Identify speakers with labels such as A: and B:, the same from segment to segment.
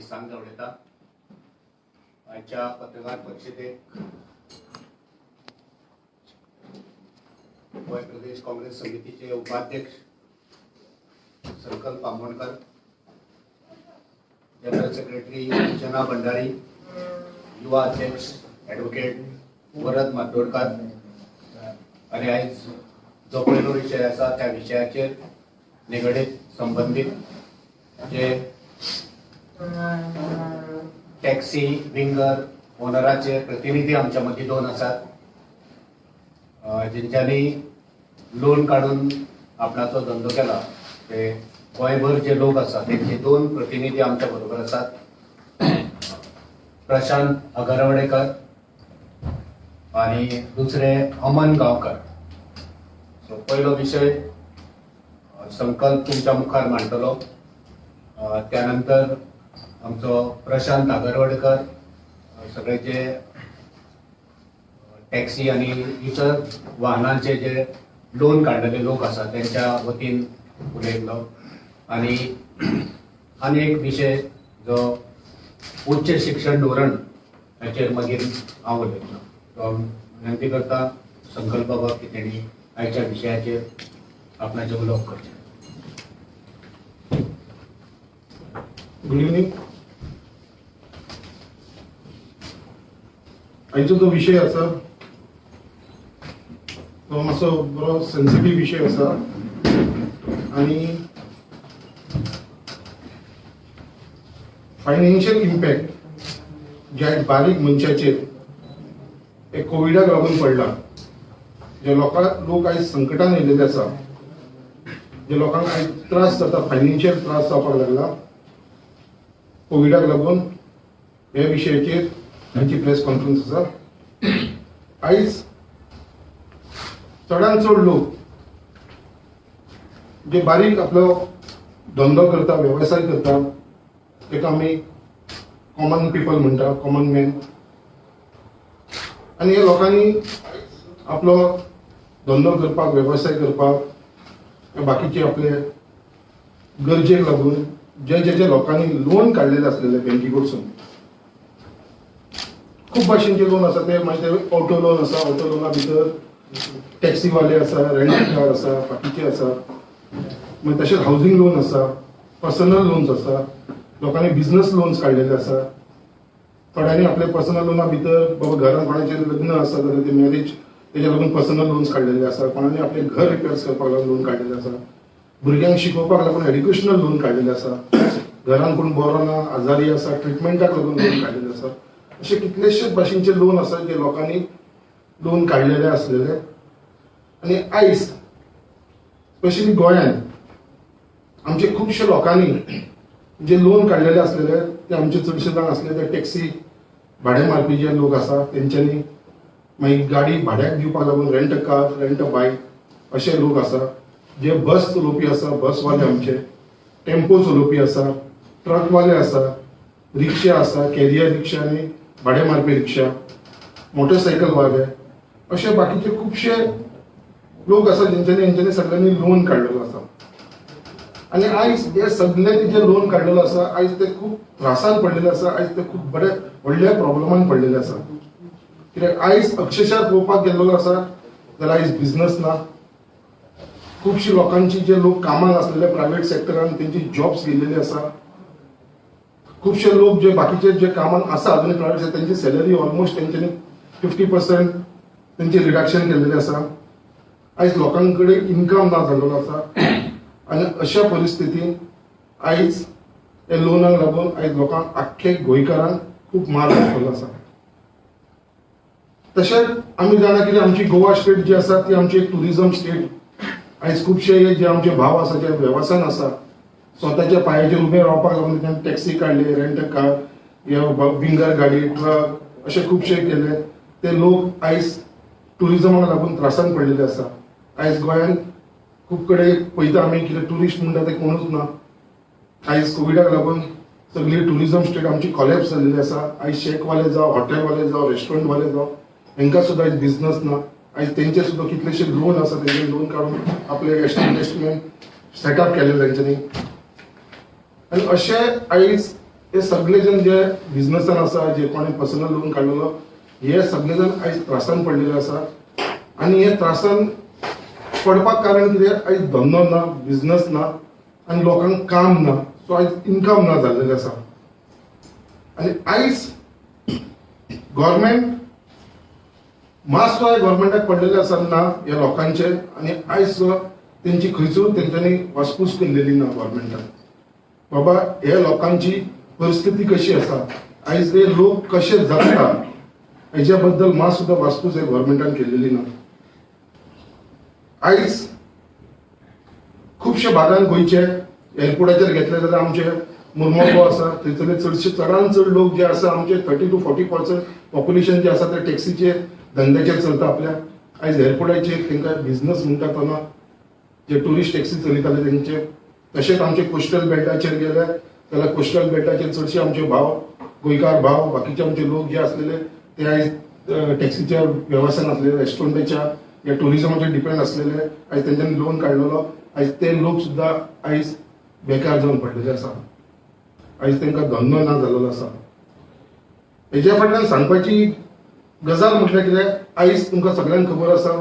A: सांग दवळता आजच्या पत्रकार परिषदेक गोय प्रदेश काँग्रेस समितीचे उपाध्यक्ष संकल्प आंबोणकर, जनरल सेक्रेटरी अर्चना भंडारी, युवा अध्यक्ष ॲडव्होकेट वरद मातोडकर आणि आज जो पहिलो विषय आसा त्या विषयाचेर निगडीत संबंधित जे टॅक्सी विंगर ओनराचे प्रतिनिधी आमच्या मध्ये दोन आसात, ज्यांच्यानी लोन काढून आपणाचो धंदो केला ते गोंयभर जे लोक आसात त्यांचे दोन प्रतिनिधी आमच्या बरोबर आसात, प्रशांत अगरवडेकर आणि दुसरे अमन गांवकर. सो पहिलो विषय संकल्प तुमच्या मुखार मांडटलो, त्यानंतर आमचो प्रशांत अगरवडेकर सगळे जे टॅक्सी आणि इतर वाहनांचे जे लोन काढलेले लोक आसात त्यांच्या वतीन उलयतलो आणि एक विषय जो उच्च शिक्षण धोरण हाचेर मागीर हांव उलयतलो. तो विनंती करता संकल्प बाबा की तेणी आयच्या विशयाचेर आपणाचें उलोवप करचें.
B: Good evening. आयचो जो विषय आसा तो मातसो बरो सेन्सिटीव विषय आसा आणि फायनान्शियल इम्पॅक्ट ज्या बारीक मनशाचेर एक कोविडाक लागून पडला, जे लोक आयज संकटान येयलेले आसा, जे लोकांक आयज त्रास जाता, फायनान्शियल त्रास जावपाक लागला कोविडाक लागून, हे विशयाचेर आमची प्रेस कॉन्फरन्स आसा. आयज चडांत चड लोक जे बारीक आपलो धंदो करता, वेवसाय करता, तेका आमी कॉमन पीपल म्हणटा, कॉमन मॅन, आणि हे लोकांनी आपलो धंदो करपाक, वेवसाय करपाक, बाकीचे आपले गरजेक लागून जे लोकांनी लोन काढलेले असलेले बँके कडसून, खूप भाशेचे लोन आसा. ते मागीर ऑटो लोन आसा, ऑटो लोना भितर टॅक्सीवाले आसा, रेंट कार आसा, बाकीचे आसा, मागीर तशेंच हावजींग लोन आसा, पर्सनल लोन्स आसा, लोकांनी बिझनेस लोन्स काढलेले आसा. थोड्यांनी आपले पर्सनल लोना भितर बाबा घरान कोणाचें लग्न आसा जाल्यार ते मॅरेज तेच्या लागून पर्सनल लोन्स काढलेले आसा. कोणानी आपले घर रिपेअर्स करपाक लागून लोन काढलेले आसा. भुरग्यांक शिकोवपाक लागून एड्युकेशनल लोन काढलेले आसा. घरान कोण बरो ना, आजारी आसा, ट्रिटमेंटाक लागून लोन काढलेले आसा. असे कितलेशेच भाशेचे लोन आसा जे लोकांनी लोन काढलेले असलेले. आणि आयज स्पेशली गोंयांत आमचे खुबशे लोकांनी जे लोन काढलेले असलेले ते आमचे चडशे जाण असले ते टॅक्सी भाडे मारपी जे लोक आसा तेंच्यांनी, मागीर गाडी भाड्याक दिवपाक लागून रेंट कार, रेंट बायक असे लोक आसा. जे बस चलोवपी आसा, बसवाले आमचे, टेम्पो चलोवपी आसा, ट्रकवाले आसा, रिक्षा आसा, कॅरियर रिक्षा आनी भाडे मारपी रिक्षा, मोटरसायकलवाले, असे बाकीचे खुबशे लोक आसा जेंच्यांनी सगळ्यांनी लोन काढलेलो आसा. आणि आयज हे सगळे जे लोन काढलेलो आसा आयज ते खूप त्रासान पडलेले आसा. आयज ते खूप व्हडल्या प्रॉब्लेमान पडलेले आसा. कित्याक आयज अक्षरशः पळोवपाक गेल्लो आसा जाल्यार आयज बिझनस ना. खुबशी लोकांची जे लोक कामाक आसलेले प्रायव्हेट सेक्टरान तेंची जॉब्स गेल्लेली आसा. खुबशे लोक जे बाकीचे जे कामाक आसा अजून प्रायव्हेट सेक्टर तेंची सॅलरी ऑलमोस्ट तेंच्यांनी 50% तेंची रिडक्शन केल्लेली आसा. आयज लोकांकडे इन्कम ना जाल्लो आसा. आणि अशा परिस्थितीन आयज हे लोनाक लागून आयज लोकांक आख्खे गोंयकारांक खूप मार बसलेलो आसा. तशेंच आमी जाणा की आमची गोवा स्टेट जी आसा ती आमची एक टुरिझम स्टेट. आयज खुबशे जे आमचे भाव आसा जे वेवसायान आसा, स्वताच्या पांयाचेर उबे रावपाक लागून तेणें टॅक्सी काडली, रेंट कार, विंगर गाडी, ट्रक असे खुबशे केले. ते लोक आयज टुरिझमाक लागून त्रासान पडलेले आसा. आयज गोंयांत खूप कडेन पळयता आमी कितें टुरिस्ट म्हणटा ते कोणूच ना. आयज कोविडाक लागून सगळी टुरिझम स्टेट आमची कॉलॅप्स जाल्लेली आसा. आयज शेकवाले जावं, हॉटेलवाले जावं, रेस्टॉरंटवाले जावं, हांकां सुद्दां आयज बिझनस ना. आयज तेंचे सुद्दां कितलेशे लोन आसा तेंचे लोन काडून आपले इन्व्हेस्टमेंट सेटअप केले तेंच्यांनी. आणि अशे आयज हे सगळे जण जे बिझनेसान आसा, जे कोणी पर्सनल लोन काडलेलो, हे सगळे जण आयज त्रासान पडलेले आसा. आणि हे त्रासान पडपाक कारण कितें, आयज धंदो ना, बिझनेस ना, आणि लोकांक काम ना, सो आयज इन्कम ना जाल्लेले आसा. आणि आयज गव्हर्मेंट मास्क गव्हर्मेंटाक पडलेले आसा ना ह्या लोकांचे. आणि आयज तेंची खंयच तेंच्यांनी वासपूस केल्लेली ना गव्हर्मेंटान. बाबा हे लोकांची परिस्थिती कशी आसा, आयज हे लोक कशे जगता, हेच्या बद्दल मात सुद्धा वासपूस हे गव्हर्मेंटान केलेली ना. आयज खुबशे भागान गोंयचे एअरपोर्टाचेर घेतले जाल्यार आमचे मुर्मगांव आसा, थंयसरले चडांत चड लोक जे आसा आमचे 30 to 40% पॉप्युलेशन जे आसा ते टॅक्सीचे धंद्याचेर चलता आपल्या. आयज एअरपोर्टाचेर तांकां बिझनेस म्हणटा तेन्ना जे टुरिस्ट टॅक्सी चलयताले तेंचे, तशेंच आमचे कोस्टल बेल्टाचेर गेले जाल्यार कोस्टल बेल्टाचेर चडशे आमचे भाव, गोंयकार भाव, बाकीचे आमचे लोक जे आसलेले ते आयज टॅक्सीच्या वेवसायान आसलेले, रेस्टॉरंटाच्या या टुरिजमाचेर डिपेंड आसलेले, आयज तेंच्यांनी लोन काडलेलो. आयज ते लोक सुद्धा आयज बेकार जावन पडलेले आसा. आयज तांकां धंदो ना जाल्लो आसा. हेच्या फाटल्यान सांगपाची गजाल म्हटल्यार कितें, आयज तुमकां सगळ्यांक खबर आसा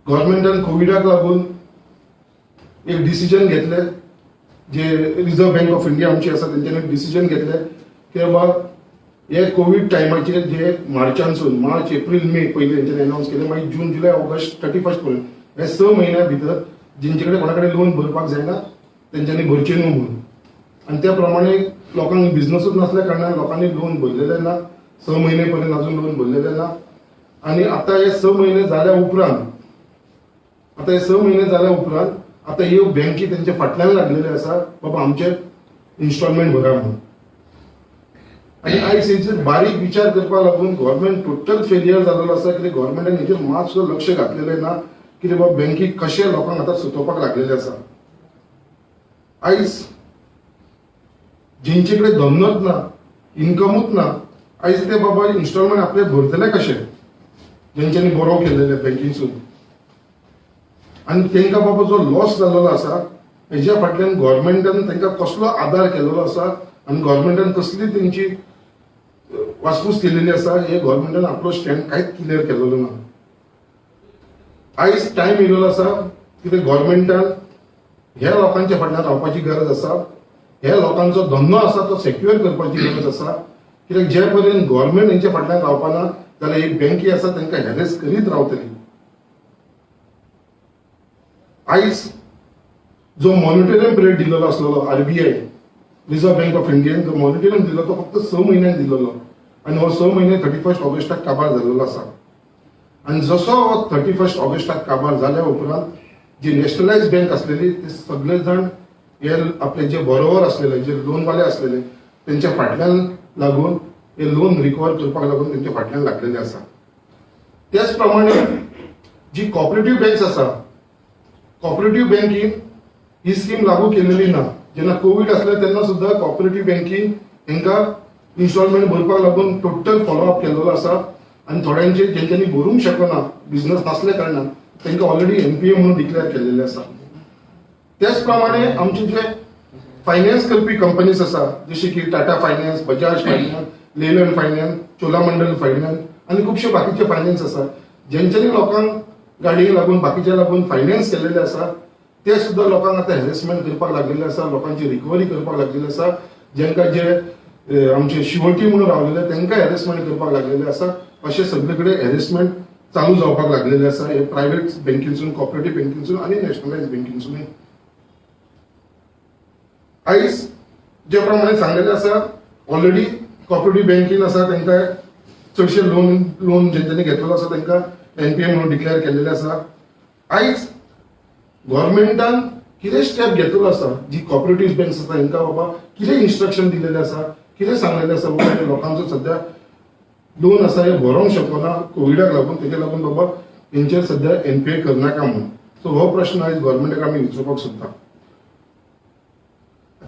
B: गव्हर्मेंटान कोविडाक लागून एक डिसिजन घेतले, जे रिझर्व्ह बँक ऑफ इंडिया आमची आसा तेंच्यांनी डिसिजन घेतले की बाबा हे कोविड टायमाचेर जे मार्चानसून मार्च, एप्रील, मे पयलीं तेंच्यांनी अनाउन्स केले, मागीर जून, जुलय, ऑगस्ट, 31 पर्यंत हे 6 म्हयन्या भितर जेंचे कडेन कोणा कडेन लोन भरपाक जायना तेंच्यांनी भरचे न्हू म्हणून. आणि त्या प्रमाणे लोकांक बिझनेसूच नसल्या कारणान लोकांनी लोन भरलेले ना, 6 महिने पर्यंत अजून लोन भरलेले ना. आणि आता हे 6 महिने जाल्या उपरांत आता ह्यो बँकी त्यांच्या फाटल्यान लागलेले आसा बाबा आमचे इन्स्टॉलमेंट भरा म्हणून. आणि आयज हेचेर बारीक विचार करपाक लागून गव्हर्मेंट टोटल फेलियर जाल्लो आसा. कितें गव्हर्मेंटान हेचेर मात सुद्दां लक्ष घातलेलें ना, कितें बाबा बँकी कशे लोकांक आतां सुतोवपाक लागलेले आसा. आयज जेंचे कडेन धंदोच ना, इन्कमूच ना, आयज ते बाबा इन्स्टॉलमेंट आपले भरतले कशे, जेंच्यांनी बोरो केलेले बँकेसून. आणि तांकां बाबा जो लॉस जाल्लो आसा हेच्या फाटल्यान गव्हर्मेंटान तांकां कसलो आदार केलेलो आसा आणि गव्हर्मेंटान कसली तेंची वासपूस केलेली आसा हे गव्हर्मेंटान आपलो स्टँड कांयच क्लियर केलेलो ना. आयज टायम येयलेलो आसा कितें गव्हर्मेंटान ह्या लोकांच्या फाटल्यान रावपाची गरज आसा. ह्या लोकांचो धंदो आसा तो सेक्युअर करपाची गरज आसा. कित्याक जे पर्यंत गव्हर्मेंट हेंच्या फाटल्यान रावपाना जाल्यार एक बँकी आसा तांकां हॅरेस करीत रावतली. आयज जो मॉनिटरिंग पिरियड दिलेलो आसलेलो RBI, reserve bank of Indian जो मॉनिटरिंग दिलो तो फक्त 6 महिन्यांक दिलेलो. आणि हो 6 महिने 31 ऑगस्टाक काबार जाल्लो आसा. आणि जसो हो 31 ऑगस्टाक काबार जाल्या उपरांत जी नॅशनलायज बँक आसलेली ते सगळे जण हे आपले जे बरोवर असलेले, जे लोनवाले असलेले त्यांच्या फाटल्यान लागून हे लोन रिकवर करपाक लागून त्यांच्या फाटल्यान लागलेले आसा. त्याच प्रमाणे जी कॉपरेटिव्ह बँक्स आसा, कॉपरेटिव्ह बँकीन ही स्कीम लागू केलेली ना. जेन्ना कोविड आसले तेन्ना सुद्धा कॉपरेटिव्ह बँकीन तांकां इन्स्टॉलमेंट भरपाक लागून टोटल फॉलोअप केलेलो आसा. आणि थोड्यांचे जेंच्यांनी भरूंक शकना बिझनेस नासल्या कारणान तांकां ऑलरेडी एनपीए म्हणून डिक्लेअर केलेले आसा. त्याच प्रमाणे आमचे जे फायनान्स करपी कंपनीज आसा जशी की Tata finance, Bajaj finance, Leyland finance, Cholamandal finance आणि खुबशे बाकीचे फायनान्स आसा जेंच्यांनी लोकांक गाडयेक लागून बाकीच्या लागून फायनान्स केलेले आसा ते सुद्धा लोकांक आता हॅरेसमेंट करपाक लागलेले आसा, लोकांची रिकवरी करपाक लागलेले आसा. जेंकां जे आमचे शिवटी म्हणून रावलेले तांकां हॅरेसमेंट करपाक लागलेले आसा. अशे सगळे हॅरेसमेंट चालू जावपाक लागलेले आसा हे प्रायव्हेट बँकेसून, कॉपरेटिव्ह बँकेसून आणि नॅशनलायज बँकेसून. आयज जे प्रमाणे सांगलेले आसा ऑलरेडी कॉपरेटिव्ह बँकीन आसा तांकां चडशे लोन जेंच्यांनी घेतलेलो आसा तांकां एनपीए म्हणून डिक्लेअर केलेले आसा. आयज गव्हर्मेंटान कितें स्टेप घेतलेलो आसा, जी कॉपरेटिव्ह बँक्स आसा तांकां बाबा कितें इन्स्ट्रक्शन दिलेले आसा, कितें सांगलेलें आसा बाबा लोकांचो सध्या लोन आसा हे भरोंक शकना कोविडाक लागून, तेका लागून बाबा तेंचेर सध्या एनपीए करनाका म्हणून. सो हो प्रश्न आयज गव्हर्मेंटाक आमी विचारपाक सोदता.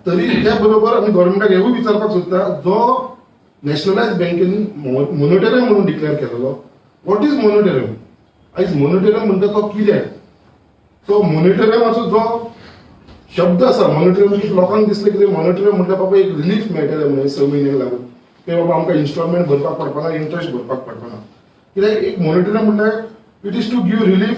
B: तरी त्या बरोबर आमी गव्हर्मेंटाक हेवूय विचारपाक सोदता जो नॅशनलायज बँकेन मॉनिटरिंग म्हणून डिक्लेअर केलेलो. What is monitoring? आयज मॉनिटरिंग म्हणटा तो कितें? सो मॉनिटरिंगाचो जो शब्द असा मॉनिटरिंग लोकांक दिसले की मॉनिटरिंग म्हटल्यार बाबा एक रिलीफ मेळटले म्हणजे 6 म्हयन्याक लागून की बाबा आमकां इन्स्टॉलमेंट भरपाक पडपाना इंटरेस्ट भरपाक पडपाना कित्याक एक मॉनिटरिंग म्हटल्यार it is to give relief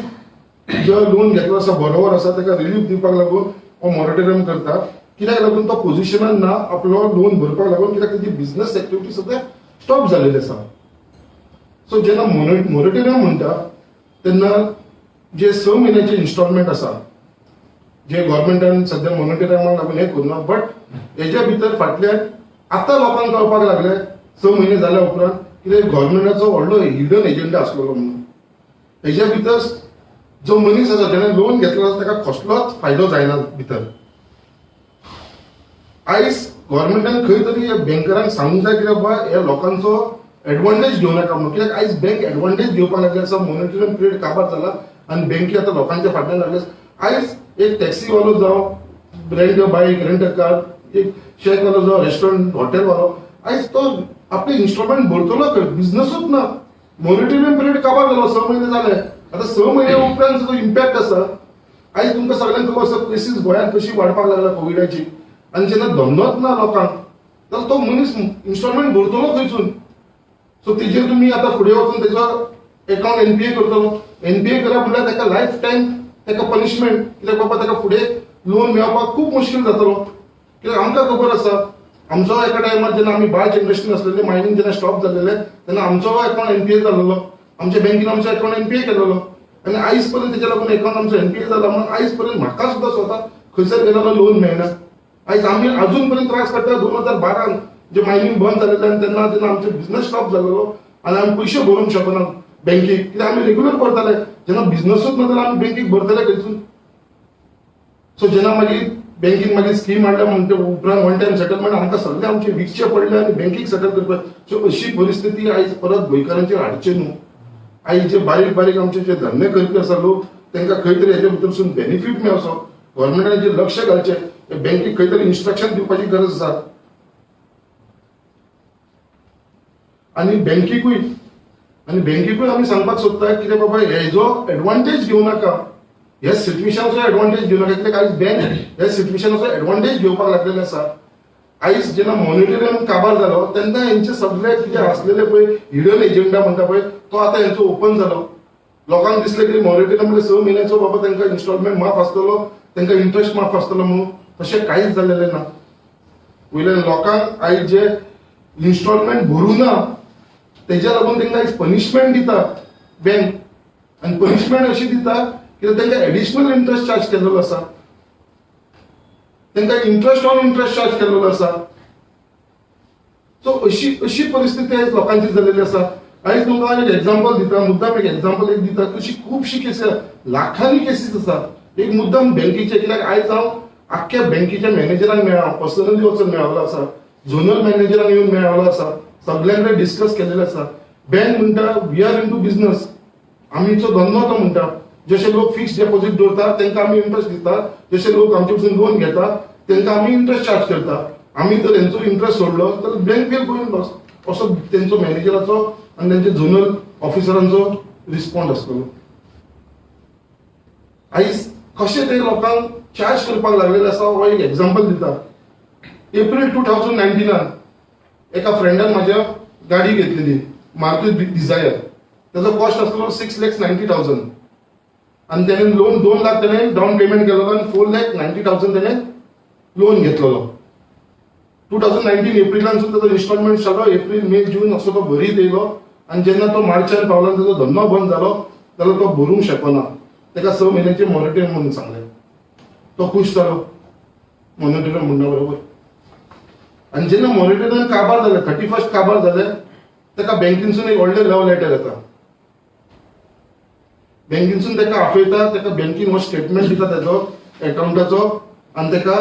B: जो लोन घेतलो आसा बरोबर आसा ताका रिलीफ दिवपाक लागून हो मॉनिटरिंग करता कित्याक लागून तो पोझिशनान ना आपलो लोन भरपाक लागून कित्याक तेजी बिझनेस एक्टिविटी सद्या स्टॉप जालेली आसा सो जेन्ना मॉनिटरिंग म्हणटा तेन्ना जे 6 म्हयन्याचे इन्स्टॉलमेंट आसा जे गव्हर्मेंटान सध्या मॉनिटरिंगाक लागून हे करना बट हेच्या भितर फाटल्यान आतां लोकांक कळपाक लागले 6 म्हयने जाल्या उपरांत कितें गव्हर्मेंटाचो व्हडलो हिडन एजेंडा आसलेलो म्हणून हेच्या भितर जो मनीस आसा जेणे लोन घेतलो आसा ताका कसलोच फायदो जायना भितर आयज गव्हर्मेंटान खंय तरी बँकरांक सांगूंक जाय की बाबा ह्या लोकांचो एडवांटेज घेवं नाका म्हणून कित्याक आयज बँक एडवांटेज घेवपाक लागले आसा मॉनिटरिंग पिरियड काबार जाला आनी बँकी आतां लोकांच्या फाटल्यान लागले आयज एक टॅक्सीवालो जावं rent a bike rent a car एक शेकवालो जावं रेस्टॉरंट हॉटेलवालो आयज तो आपले इन्स्टॉलमेंट भरतलो खंय बिझनसूच ना मॉनिटरिंग पिरियड काबार जालो 6 म्हयने जाले आतां 6 म्हयने उपरांत जो इम्पॅक्ट आसा आयज तुमकां सगळ्यांक खबर आसा केसीस गोंयांत कशी वाडपाक लागल्या कोविडाची आनी जेन्ना धंदोच ना लोकांक जाल्यार तो मनीस इन्स्टॉलमेंट भरतलो खंयसून सो तेजेर तुमी आतां फुडें वचून तेजो अकाउंट एनपीए करतलो एनपीए करप म्हळ्यार ताका लायफ टायम ताका पनिशमेंट कित्याक बाबा ताका फुडें लोन मेळपाक खूब मुश्कील जातलो कित्याक आमकां खबर आसा आमचो एका टायमार जेन्ना आमी बार्ज इंडस्ट्री आसलेले मायनींग जेन्ना स्टॉप जाल्लेले तेन्ना आमचो अकाउंट एनपीए जाल्लो आमच्या बँकेन आमचो अकाउंट एनपीए केलेलो आनी आयज पर्यंत तेच्या लागून अकाउंट आमचो एनपीए जाला म्हणून आयज पर्यंत म्हाका सुद्दां स्वता खंयसर गेलो लोन मेळना आयज आमी अजून पर्यंत त्रास काडटा 2012 जे मायनींग बंद जालेले तेन्ना जेन्ना आमचो बिझनस स्टॉप जालेलो आनी आमी पयशे भरूंक शकना बँकेक कित्याक आमी रेग्युलर भरताले जेन्ना बिझनसूच ना जाल्यार आमी बँकेक भरतले खंयसून सो जेन्ना मागीर बँकेन मागीर स्कीम हाडल्या म्हणटा उपरांत वन टायम सेटलमेंट आमकां सगळे आमचे विकचे पडले आनी बँकेक सेटल करपाक सो अशी परिस्थिती आयज परत गोंयकारांचेर हाडचे न्हू आयज जे बारीक बारीक आमचे जे धंदे करपी आसा लोक तांकां खंय तरी हेजे भितरसून बेनिफीट मेळचो गव्हर्मेंटान जे लक्ष घालचें बँकेक खंय तरी इन्स्ट्रक्शन दिवपाची गरज आसा आनी बँकेकूय आमी सांगपाक सोदता कितें बाबा हेजो एडवांटेज घेवं नाका ह्या सिट्युएशनाचो एडवांटेज घेवं नाका कित्याक आयज बँक ह्या सिट्युएशनाचो एडवांटेज घेवपाक लागलेले आसा आयज जेन्ना मॉनिटरिंग काबार जालो तेन्ना हेंचे सगळे कितें आसलेले पळय हिडन एजेंडा म्हणटा पळय तो आतां हेंचो ओपन जालो लोकांक दिसलें की मॉनिटरिंग म्हणजे 6 म्हयन्याचो बाबा तांकां इन्स्टॉलमेंट माफ आसतलो तांकां इंट्रस्ट माफ आसतलो म्हणून तशें कांयच जाल्लेलें ना वयल्यान लोकांक आयज जे इन्स्टॉलमेंट भरूं ना तेज्या लागून तांकां आयज पनिशमेंट दिता बँक आनी पनिशमेंट अशी दिता कित्याक तांकां एडिशनल इंट्रस्ट चार्ज केल्लो आसा तांकां इंट्रस्ट ऑन इंट्रस्ट चार्ज केल्लो आसा सो अशी परिस्थिती आयज लोकांची जाल्लेली आसा आयज तुमकां एक एक्झाम्पल दिता मुद्दाम एक एक्झाम्पल एक दिता अशी खुबशी केसी लाखांनी केसीस आसा एक मुद्दाम बँकेचे कित्याक आयज हांव आख्ख्या बँकेच्या मॅनेजरांक मेळ्ळा पर्सनली वचून मेळ्ळो आसा झोनल मॅनेजरांक येवन मेळ्ळो आसा सगळ्यांकडे डिस्कस केलेले आसा बँक म्हणटा वी आर इनटू बिझनस आमचो धंदो तो म्हणटा जशे लोक फिक्स डेपॉझिट दवरता तांकां आमी इंट्रस्ट दिता जशे लोक आमचे कडसून लोन घेता तांकां आमी इंट्रस्ट चार्ज करता आमी जर हेंचो इंट्रस्ट सोडलो तर बँक विल गोईंग लॉस असो तेंचो मॅनेजराचो आनी तेंचे झोनल ऑफिसरांचो रिस्पॉन्ड आसतलो आयज कशें ते लोकांक चार्ज करपाक लागलेले आसा हो एक एक्झाम्पल दिता एप्रील 2019 एका फ्रेंडान म्हाज्या गाडी घेतलेली मारुती डिझायर तेजो कॉस्ट आसलो 6,90,000 आनी तेणें लोन 2 लाख तेणें डावन पेमेंट केलेलो आनी 4,90,000 तेणें लोन घेतलेलो 2019 एप्रिलानसून तेजो इन्स्टॉलमेंट जालो एप्रील मे जून असो तो भरीत येयलो आनी जेन्ना तो मार्चान पावलो तेजो धंदो बंद जालो जाल्यार तो भरूंक शकना ताका 6 म्हयन्याचे मॉनिटरिंग म्हणून सांगलें तो खुश जालो मॉनिटरिंग म्हणना बरोबर आनी जेन्ना मॉनिटरिंग काबार जालें 31st काबार जालें ताका बँकेनसून एक व्हडलें लव लेटर येता बँकेनसून ताका आपयता ताका बँकेन हो स्टेटमेंट दिता तेजो अकाउंटाचो आनी ताका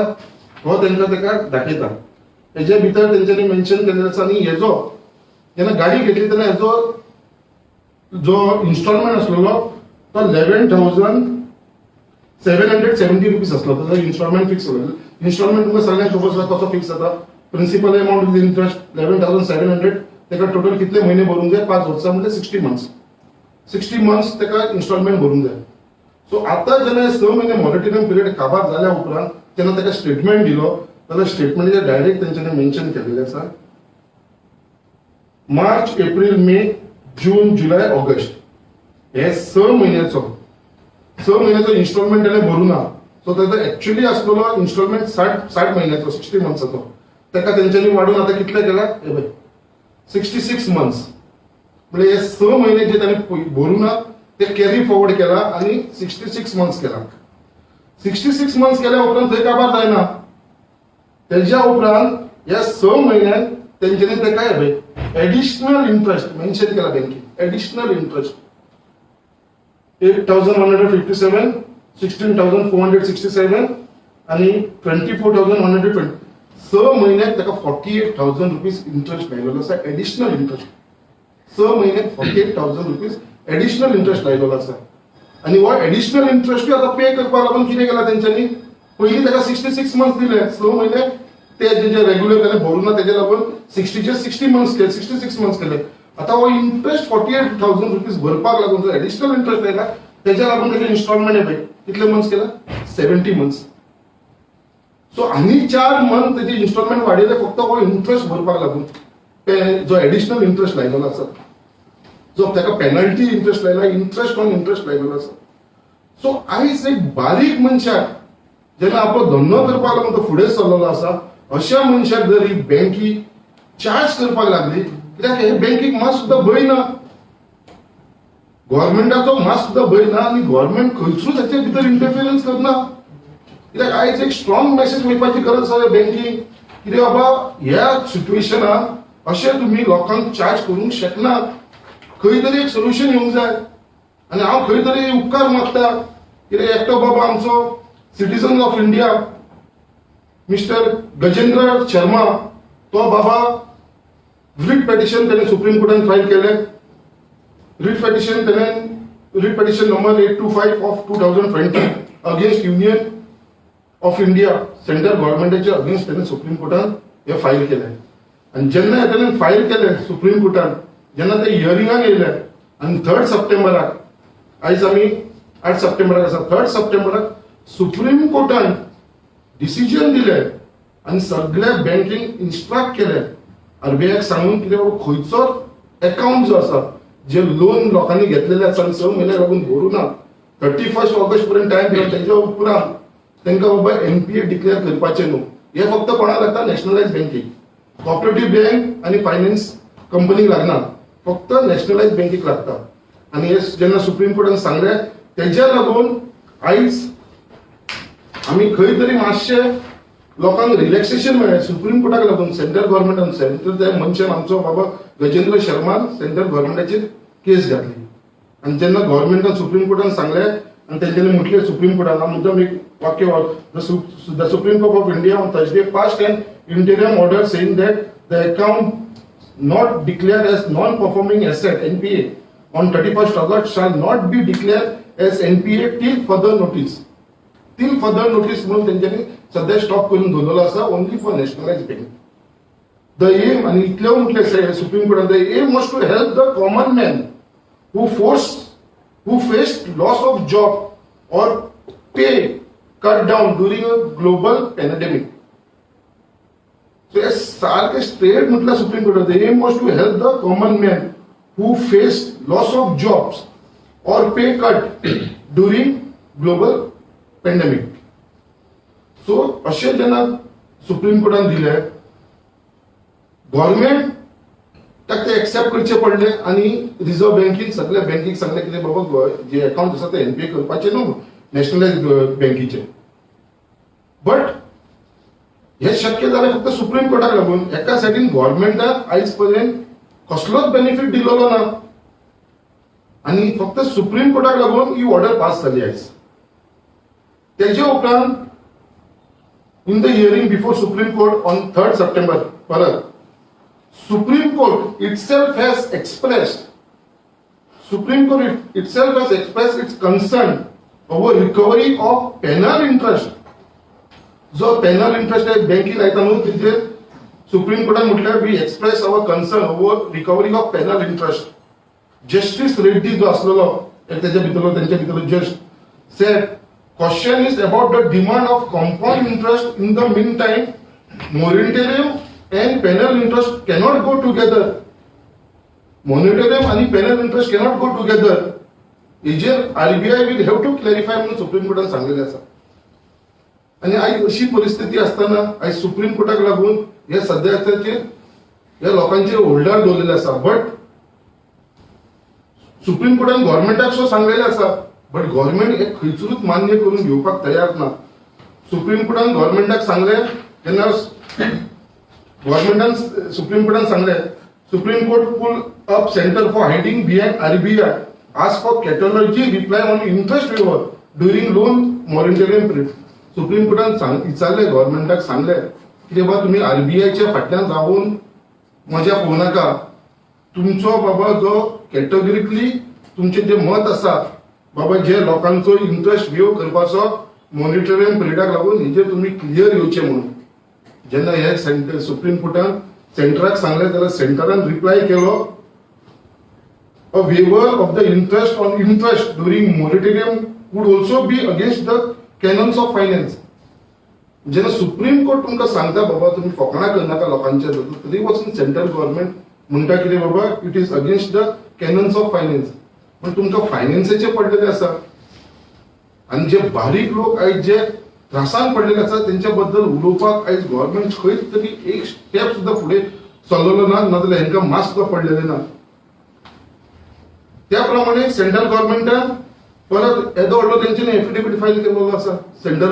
B: हो तांकां दाखयता हेजे भितर तेंच्यांनी मेन्शन केलेलें आसा आनी हेजो जेन्ना गाडी घेतली तेन्ना हेजो जो इन्स्टॉलमेंट आसलेलो तो 11,770 रुपीज आसलो ताजो इन्स्टॉलमेंट फिक्स आसलो इन्स्टॉलमेंट तुमकां सगळ्यांक खबर आसा कसो फिक्स जाता प्रिंसिपल अमाउंट विथ इंट्रस्ट 11,700 ताका टोटल कितले म्हयने भरूंक जाय 5 वर्सां म्हणजे 60 मंथ्स ताका इन्स्टॉलमेंट भरूंक जाय सो आतां जेन्ना 6 म्हयने मॉनिटरिंग पिरियड काबार जाल्या उपरांत जेन्ना ताका स्टेटमेंट दिलो जाल्यार स्टेटमेंटाचेर डायरेक्ट तेंच्यांनी मेन्शन केलेलें आसा मार्च, एप्रील, मे, जून, जुलय, ऑगस्ट हे 6 म्हयन्याचो इन्स्टॉलमेंट ताणें भरूना. सो ताजो एक्चुअली आसलेलो इन्स्टॉलमेंट 60 म्हयन्याचो 60 मंथ्साचो ताका तेंच्यांनी वाडून आतां कितले केला हे पळय 66 मंथ्स. म्हणजे हे 6 म्हयने जे ताणें भरूना ते कॅरी फॉरवर्ड केला आनी 66 मंथ्स केला. 66 मंथ्स केल्या उपरांत थंय काबार जायना. तेज्या उपरांत ह्या 6 म्हयन्यान तेंच्यांनी ताका हे पळय एडिशनल इंटरेस्ट मेन्शन केला बँकेन. एडिशनल इंटरेस्ट 8,157, 16,467 आणि 24,120. 6 म्हयन्याक ताका 48,000 रुपीज इंटरेस्ट लायलेलो आसा. एडिशनल इंटरेस्ट 6 म्हयन्याक 48,000 रुपीज एडिशनल इंटरेस्ट लायलेलो आसा. आणि हो एडिशनल इंटरेस्ट आता पे करपाक लागून कितें केला तेंच्यांनी पयलीं ताका 66 मंथ्स दिले. 6 म्हयने ते जे रेग्युलर ताणें भरूना तेजे लागून 60 मंथ्स केले 66 मंथ्स केले. आता हो इंटरेस्ट 48,000 रुपीज भरपाक लागून जो एडिशनल इंटरेस्ट येयला तेज्या लागून तेजे इन्स्टॉलमेंट हे पळय कितले मंथ्स केला 70 मंथ्स. सो आनी 4 मंथ तेजे इन्स्टॉलमेंट वाडयले फक्त हो इंटरेस्ट भरपाक लागून. जो एडिशनल इंटरेस्ट लायलेलो आसा जो ताका पेनल्टी इंटरेस्ट लायला इंटरेस्ट ऑन इंटरेस्ट लायलेलो आसा. सो आयज एक बारीक मनशाक जेन्ना आपलो धंदो करपाक लागून तो फुडें सरलेलो आसा अशा मनशाक जर ही बँकी चार्ज करपाक लागली कित्याक हे बँकेक मात सुद्दां भंय ना. गव्हर्मेंटाचो मात सुद्दां भंय ना आनी गव्हर्मेंट खंयचूच हाचे भितर इंटरफिरन्स करना. कित्याक आयज एक स्ट्रॉंग मेसेज वयपाची गरज आसा बँकीक कितें बाबा ह्या सिच्युएशनाक अशें तुमी लोकांक चार्ज करूंक शकना. खंय तरी एक सोल्युशन येवंक जाय. आनी हांव खंय तरी उपकार मागता कितें एकटो बाबा आमचो citizen of India mister Gajendra Sharma तो बाबा रिट पेटिशन ताणें सुप्रीम कोर्टान फायल केलें. Writ petition number 825 of 2020 against union of India central गव्हर्मेंटाच्या अगेन्स्ट ताणें सुप्रीम कोर्टान हे फायल केलें. आनी जेन्ना ताणें फायल केलें सुप्रीम कोर्टान जेन्ना ते हियरिंगाक येयले आनी 3 सप्टेंबराक आयज आमी 8 सप्टेंबराक आसा 3 सप्टेंबराक सुप्रीम कोर्टान डिसिजन दिलें आनी सगळ्या बँकेक इन्स्ट्रक्ट केलें आरबीआयक सांगून कितें खंयचो अकाउंट जो आसा जे लोन लोकांनी घेतलेले आसा आनी 6 म्हयने लागून भरूना 31 ऑगस्ट पर्यंत टायम दिलो तेच्या उपरांत तांकां बाबा एनपीए डिक्लेअर करपाचें न्हू. हे फक्त कोणाक लागता नॅशनलायज बँकेक. कॉपरेटिव्ह बँक आनी फायनान्स कंपनीक लागना फक्त नॅशनलायज बँकेक लागता. आनी हे जेन्ना सुप्रीम कोर्टान सांगलें तेज्या लागून आयज आमी खंय तरी मातशें लोकांक रिलॅक्सेशन मेळ्ळें सुप्रीम कोर्टाक लागून. सेंट्रल गव्हर्मेंटान सेंट्रल त्या मनशान आमचो बाबा गजेंद्र शर्मान सेंट्रल गव्हर्मेंटाचेर केस घातली. आनी जेन्ना गव्हर्मेंटान सुप्रीम कोर्टान सांगलें आनी तेंच्यांनी म्हटलें सुप्रीम कोर्टान हांव मुद्दम एक वाक्य the supreme court of India on Thursday passed an interim order saying that the account not declared as non-performing asset NPA on 31st August shall not be declared as NPA till further notice. Till further notice म्हणून तेंच्यांनी सध्या stop करून दवरलेलो आसा only for nationalise bank. The aim आनी इतलें म्हटलें supreme कोर्टान the aim was to help the common man who faced loss of job or pay cut down during a global pandemic. So हे सारकें स्ट्रेट म्हटल्यार सुप्रीम कोर्टान the aim was to help the common man who faced loss of jobs or pay cut during global pandemic. So अशें जेन्ना supreme कोर्टान दिलें government ताका ते accept करचे पडले आनी रिझर्व्ह बँकेन सगळ्या बँकेक सांगलें कितें बाबा जे अकाउंट आसा ते एनपीए करपाचे न्हू नॅशनलायज बँकेचे. बट हे शक्य जालें फक्त सुप्रीम कोर्टाक लागून. एका सायडीन गव्हर्मेंटान आयज पर्यंत कसलोच बेनिफीट दिलेलो ना आनी फक्त सुप्रीम कोर्टाक लागून ही ऑर्डर पास जाली आयज. तेजे उपरांत in the hearing before Supreme Court on 3rd September, Supreme Court itself has expressed its concern over recovery of penal interest. जो penal interest आहे बँकी लायता न्हू तिथे सुप्रीम कोर्टान म्हटल्यार we express our concern over recovery of penal interest. Justice Reddy जो असलेलो तेच्या भितरलो त्यांच्या भितरलो जज said Question is about the demand of compound interest. In the meantime, moratorium and penal interest cannot go together. Moratorium and penal interest cannot go together. RBI will have to clarify म्हणून supreme कोर्टान सांगलेले आसा. आणि आज अशी परिस्थिती असताना आज supreme कोर्टाक लागून हे सध्याचे या लोकांचे होल्डार दवरलेले आसा. बट सुप्रीम कोर्टान गव्हर्नमेंटाक सो सांगलेले आसा, बट गव्हर्नमेंट हे खंयचूच मान्य करून घेवपाक तयार ना. सुप्रीम कोर्टान गव्हर्नमेंटाक सांगले तेन्ना गव्हर्नमेंटान सुप्रीम कोर्टान सांगले supreme court pull up centre for hiding behind RBI ask for catalogy reply on interest waiver during loan moratorium period. Supreme कोर्टान विचारले गव्हर्नमेंटाक सांगले की बाबा तुम्ही RBIच्या फाटल्यान रावून मजा पळोवं नाका. तुमचो बाबा जो कॅटेगोरिकली तुमचे जे मत आसा बाबा जे लोकांचो इंटरेस्ट वेव करपाचो मॉनिटरिंग पिरियडाक लागून हेजे तुम्ही क्लियर येवचे म्हणून जेन्ना हे सुप्रीम कोर्टान सेंटराक सांगले जाल्यार सेंटरान रिप्लाय केलो a waiver of the interest on interest during moratorium would also be against the canons of finance. जेन्ना सुप्रीम कोर्ट तुमकां सांगता बाबा तुम्ही फकाणां करनाका लोकांच्या तरी वचून सेंट्रल गव्हर्नमेंट म्हणटा कितें बाबा it is against the cannons of finance. पण तुमकां फायनान्साचे पडलेले आसा आणि जे बारीक लोक आयज जे त्रासान पडलेले आसा तेंच्या बद्दल उलोवपाक आयज गव्हर्नमेंट खंयच तरी एक स्टेप सुद्दां फुडें चल्लेलो ना, नाजाल्यार हेंकां मास्क सुद्दां पडलेले ना. त्याप्रमाणे सेंट्रल गव्हर्नमेंटान परत येदो व्हडलो तेंच्यानी एफिडेविट फायल केलेलो आसा. सेंट्रल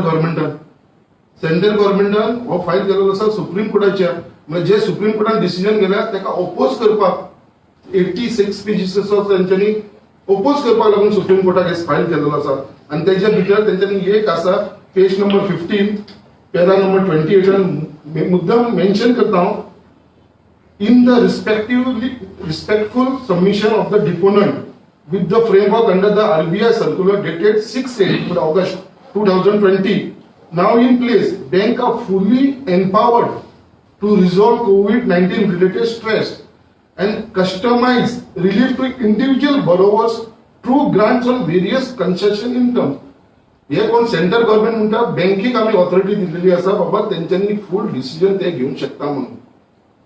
B: गव्हर्नमेंटान हो फायल केलेलो आसा सुप्रीम कोर्टाच्या. म्हणजे जे सुप्रीम कोर्टान डिसिजन केल्या ताका ओपोज करपाक 86 पेजीसचो तेंच्यानी ओपोज करपाक लागून सुप्रीम कोर्टाक फायल केलेलो आसा. आणि तेच्या भितर तेंच्यानी एक आसा पेज नंबर 15 पेरा नंबर 28 मुद्दाम मेन्शन करता हांव in the respectful submission of the deponent with the framework under the RBI circular dated 6 August 2020 now in place, bank are fully empowered to resolve COVID-19 related stress and customize relief to individual borrowers through grants on various concession income. हे कोण central government म्हणटा बँकेक आमी authority दिलेली आसा बाबा तेंच्यांनी फुल decision ते घेवंक शकता म्हणून.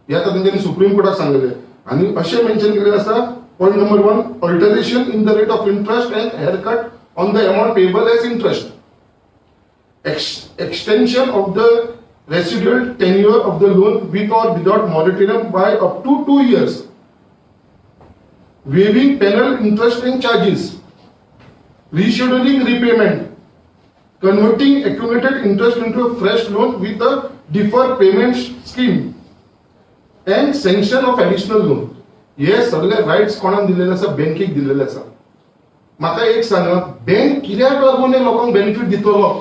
B: हे आता तेंच्यांनी सुप्रीम कोर्टाक सांगलेले. आणि अशें मेन्शन केलेले आसा point number 1 alteration in the rate of interest and haircut on the amount payable as interest, extension of the residual tenure of the loan with or without moratorium by up to 2 years, waiving penal interest and charges, rescheduling repayment, converting accumulated interest into a fresh loan with a deferred payment scheme, and sanction of additional loan. हे सगळे rights कोणाक दिलेले आसा? बँकेक दिलेले आसा. म्हाका एक सांगा, बँक कित्याक लागून हे लोकांक बेनिफिट दितलो?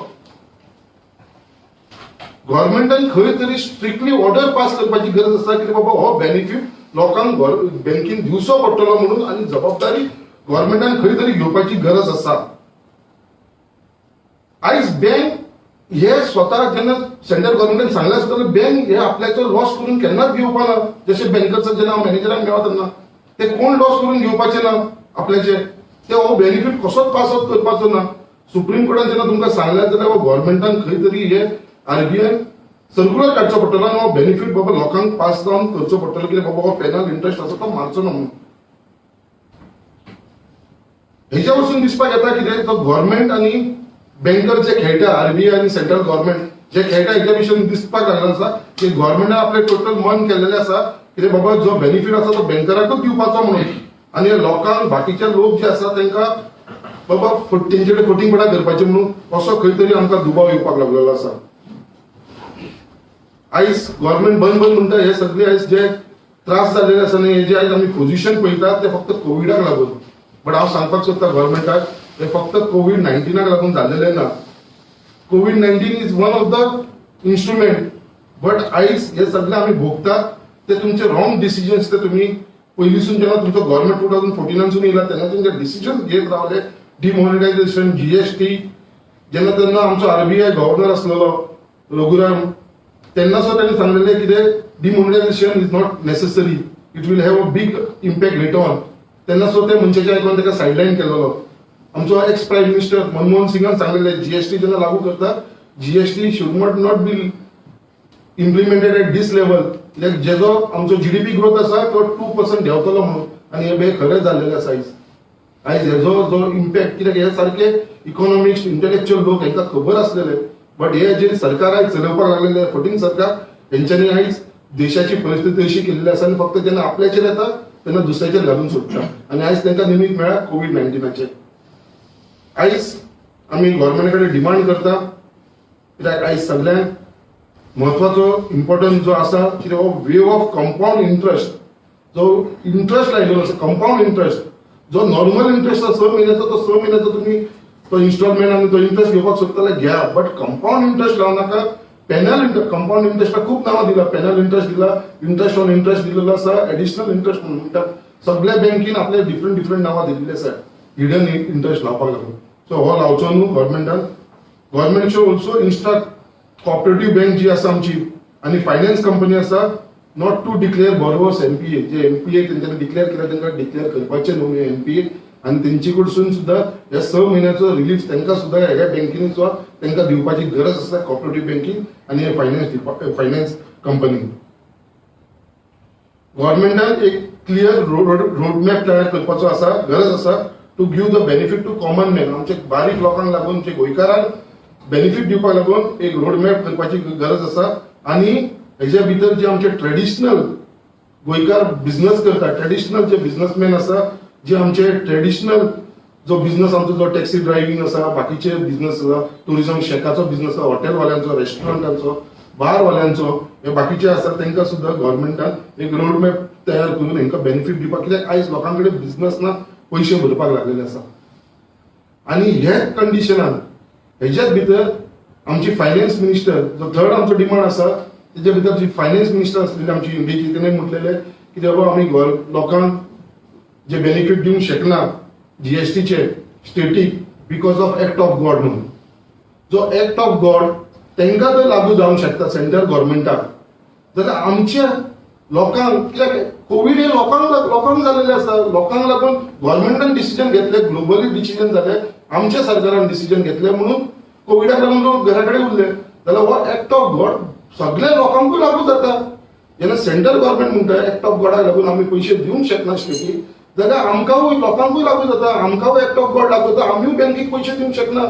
B: गव्हर्नमेंटान खंय तरी स्ट्रिक्टली ऑर्डर पास करपाची गरज आसा की बाबा हो बेनिफिट लोकांक बँकेन दिवचो पडटलो म्हणून, आणि जबाबदारी गव्हर्नमेंटान खंय तरी घेवपाची गरज आसा. आयज बँक हे स्वतः जेन्ना सेंट्रल गव्हर्नमेंटान सांगले आसतना बँक हे आपल्याचो लॉस करून केन्नाच घेवपा ना. जशे बँकर्स जेन्ना मॅनेजराक मेळ्ळा तेन्ना ते कोण लॉस करून घेवपाचे ना आपल्याचे. ते हो बेनिफिट कसोच पास आउट करपाचो ना. सुप्रीम कोर्टान जेन्ना तुमकां सांगले जाल्यार गव्हर्नमेंटान खंय तरी हे RBI सर्क्युलर काडचो पडटलो आनी हो बेनिफिट बाबा लोकांक पास डावन करचो पडटलो कित्याक बाबा हो पेनल इंटरेस्ट आसा तो मारचो ना म्हणून. हेच्या वरसून दिसपाक येता कितें तो गव्हर्नमेंट आनी बँकर जे खेळटा RBI आनी सेंट्रल गव्हर्नमेंट जे खेळटा हेच्या विशयी दिसपाक लागला आसा की गव्हर्नमेंटान आपले टोटल मन केलेले आसा कितें बाबा जो बेनिफिट आसा तो बँकराकूच दिवपाचो म्हणून. आनी लोकांक बाकीचे लोक जे आसा तांकां बाबा तेंचे कडेन फटींगपणा करपाचे म्हणून असो खंय तरी आमकां दुबाव येवपाक लागलेलो आसा. आयज गव्हर्नमेंट बंद म्हणटा हे सगळे आयज जे त्रास जाल्ले आसा न्ही हेजे आयज आमी पोझिशन पळयतात ते फक्त कोविडाक लागून. बट हांव सांगपाक सोदता गव्हर्नमेंटाक हे फक्त COVID-19 लागून जाल्लेले ना. COVID-19 is one of the instrument. But आयज हे सगळे आमी भोगतात ते तुमचे रॉंग डिसिजन्स. ते तुम्ही पयलींसून जेन्ना तुमचो गव्हर्नमेंट 2014 येयला तेन्ना तुमचे डिसिजन घेत रावले. डिमॉनिटायझेशन, GST जेन्ना आमचो RBI गव्हर्नर आसलेलो रघुराम तेन्ना सुद्दां ताणें सांगलेलें कितें demonetisation is not necessary, it will have a big impact later on. तेन्ना सुद्दां ते मनशाचे आयकून ताका सायडलायन केलेलो. आमचो एक्स प्राईम मिनिस्टर मनमोहन सिंगान सांगलेले जीएसटी जेन्ना लागू करता GST should not be implemented at this level जेजो आमचो जीडीपी ग्रोथ आसा तो 2% देंवतलो म्हणून आनी हे खरें जाल्लेलें आसा आयज हेजो जो इम्पॅक्ट कित्याक हे सारखे इकॉनॉमिक्स इंटेलेक्च्युअल लोक हांकां खबर आसलेले बट हे जे सरकार आयज चलोवपाक लागलेले फटींग सरकार हेंच्यांनी आयज देशाची परिस्थिती अशी केलेली आसा आनी फक्त जेन्ना आपल्याचेर येता तेन्ना दुसऱ्याचेर घालून सोडटा आनी आयज तांकां निमीत मेळ्ळा कोविड-19 आयज आमी गव्हर्मेंटा कडेन डिमांड करता कित्याक आयज सगळ्यांक महत्वाचो इम्पॉर्टंट जो आसा की हो वे ऑफ कंपाऊंड इंटरेस्ट जो इंटरेस्ट लायलेलो आसा कंपाऊंड इंटरेस्ट जो नॉर्मल इंटरेस्ट आसा 6 म्हयन्याचो तो 6 म्हयन्याचो तुम्ही तो इन्स्टॉलमेंट आणि तो इंटरेस्ट घेवपाक सोदता जाल्यार घ्या बट कंपाऊंड इंटरेस्ट लावू नाका पेनल इंटरेस्ट कंपाऊंड इंटरेस्टाक खूप नांवां दिला पेनल इंटरेस्ट दिला इंटरेस्ट ऑन इंटरेस्ट दिलेलो आसा एडिशनल इंटरेस्ट म्हणून म्हणटात सगळ्या बँकीन आपले डिफरंट नांवां दिल्ली आसा हिडन इंटरेस्ट लावपाक लागून सो हो लावचो न्हू government should also instruct cooperative bank जी आसा आमची आणि फायनान्स कंपनी आसा not to declare borrowers NPA जे एनपीए तेंच्यांनी डिक्लेअर केला तांकां डिक्लेअर करपाचे न्हू एनपीए आणि तेंचे कडसून सुद्धा या 6 म्हयन्याचो रिलीफ तांकां सुद्धा ह्या बँकेनी तांकां दिवपाची गरज आसा कॉपरेटिव्ह बँकीन आणि फायनान्स कंपनी गव्हर्मेंटान एक क्लियर रोडमॅप तयार करपाचो आसा गरज आसा to give the benefit to common man आमचे बारीक लोकांक लागून जे गोंयकारांक बेनिफीट दिवपाक लागून एक रोडमॅप करपाची गरज आसा आणि हेच्या भितर जे आमचे ट्रेडिशनल गोंयकार बिझनेस करता ट्रेडिशनल जे बिझनेसमॅन आसा जे आमचे ट्रेडिशनल जो बिझनेस आमचो जो टॅक्सी ड्रायव्हिंग आसा बाकीचे बिझनेस आसा टुरिझम शेकाचो बिझनेस आसा हॉटेलवाल्यांचो रेस्टॉरंटांचो बारवाल्यांचो हे बाकीचे आसा तांकां सुद्धा गव्हर्मेंटान एक रोडमॅप तयार करून हांकां बेनिफीट दिवपाक कित्याक आयज लोकां कडेन बिझनेस ना पयशे भरपाक लागलेले आसा आणि हे कंडिशनान हेच्याच भितर आमची फायनान्स मिनिस्टर जो थर्ड आमचो डिमांड आसा तेच्या भितर जी फायनान्स मिनिस्टर आसलेली आमची इंडियेची तेणें म्हटलेले की बाबा आमी लोकांक जे बेनिफीट दिवंक शकना जीएसटीचे static because of act of God म्हणून जो एक्ट ऑफ गॉड तांकां जर लागू जावंक शकता सेंट्रल गव्हर्मेंटाक जाल्यार आमच्या लोकांक कित्याक कोविड हे लोकांक जाल्लेले आसा लोकांक लागून गव्हर्मेंटान डिसिजन घेतले ग्लोबली डिसिजन जाले आमच्या सरकारान डिसिजन घेतले म्हणून कोविडाक लागून लोक घरा कडेन उरले जाल्यार हो एक्ट ऑफ गॉड सगळ्या लोकांकूय लागू जाता जेन्ना सेंट्रल गव्हर्मेंट म्हणटा एक्ट ऑफ गॉडाक लागून आमी पयशे दिवंक शकना स्टेटी जाल्यार आमकांय लोकांकूय लागू जाता आमकांय एक्ट ऑफ गॉड लागू जाता आमीय बँकेक पयशे दिवंक शकना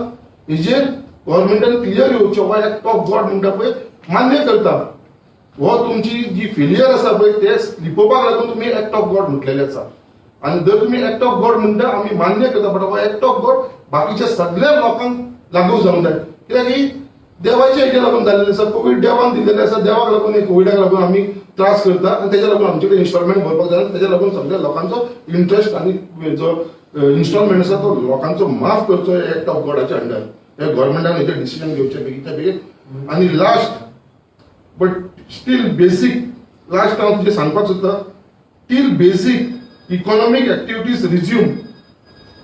B: हेजेर गव्हर्मेंटान क्लियर येवचें हो एक्ट ऑफ गॉड म्हणटा पळय मान्य करता हो तुमची जी फेलियर आसा पळय ते लिपोवपाक लागून तुमी एक्ट ऑफ गॉड म्हटलेले आसा आणि जर तुम्ही एक्ट ऑफ गॉड म्हणटा आमी मान्य करता बट हो एक्ट ऑफ गॉड बाकीच्या सगळ्या लोकांक लागू जावंक जाय कित्याक ही देवाच्या हेच्या लागून जाल्लेले आसा कोविड देवान दिलेले आसा देवाक लागून कोविडाक लागून आमी त्रास करता आणि त्याच्या लागून आमचे कडेन इन्स्टॉलमेंट भरपाक जाय त्याच्या लागून सगळ्या लोकांचो इंटरेस्ट आणि जो इन्स्टॉलमेंट आसा तो लोकांचो माफ करचो एक्ट ऑफ गॉडाच्या अंडर हे गव्हर्मेंटान हेचे डिसिजन घेवचे बेगीच्या बेगीन आणि last but still basic last हांव तुजें सांगपाक सोदता till basic economic activities resume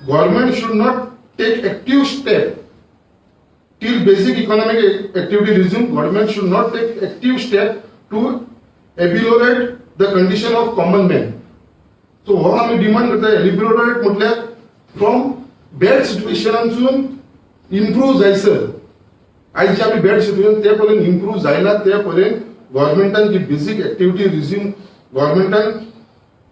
B: government should not take active step till basic economic activity resume, government should not take active step to ameliorate the condition of common man. So हो आम्ही demand करता ameliorate म्हटल्यार from bad सिच्युएशनांसून improve जायसर आयज आमी bad situation ते पर्यंत improve जायना ते पर्यंत गव्हर्मेंटान जी बेसिक एक्टिविटी रिज्यूम गव्हर्मेंटान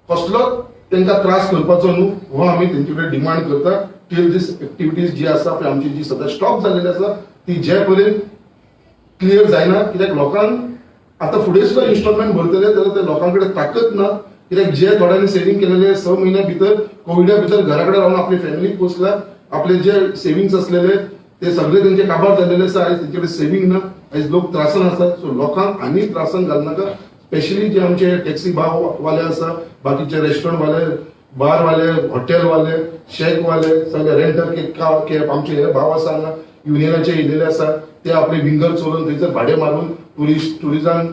B: कसलो तांकां त्रास करपाचो न्हू हो आमी तेंचे कडेन डिमांड करता टील दिस एक्टिविटीज जी आसा पळय आमची जी सद्या स्टॉप जाल्लेली आसा ती जे पर्यंत क्लियर जायना कित्याक लोकांक आतां फुडें सुद्दां इन्स्टॉलमेंट भरतले जाल्यार ते लोकां कडेन ताकद ना कित्याक जे थोड्यांनी सेव्हिंग केलेले 6 म्हयन्या भितर कोविडा भितर घरा कडेन रावन आपली फॅमिली पोसला आपले जे सेव्हिंग्स असलेले ते सगळे तेंचे काबार जाल्लेले आसा आयज तेंचे कडेन सेव्हिंग ना आयज लोक त्रासान आसात सो लोकांक आनी त्रासान घालनाका स्पेशली जे आमचे टॅक्सी वाले आसा बाकीचे रेस्टॉरंट वाले बार वाले हॉटेल वाले शेक वाले सगळे रेंटर कॅब आमचे हे भाव आसा हांगा युनियनाचे येयलेले आसा ते आपले विंगर चलोवन थंयसर भाडे मारून टुरिझान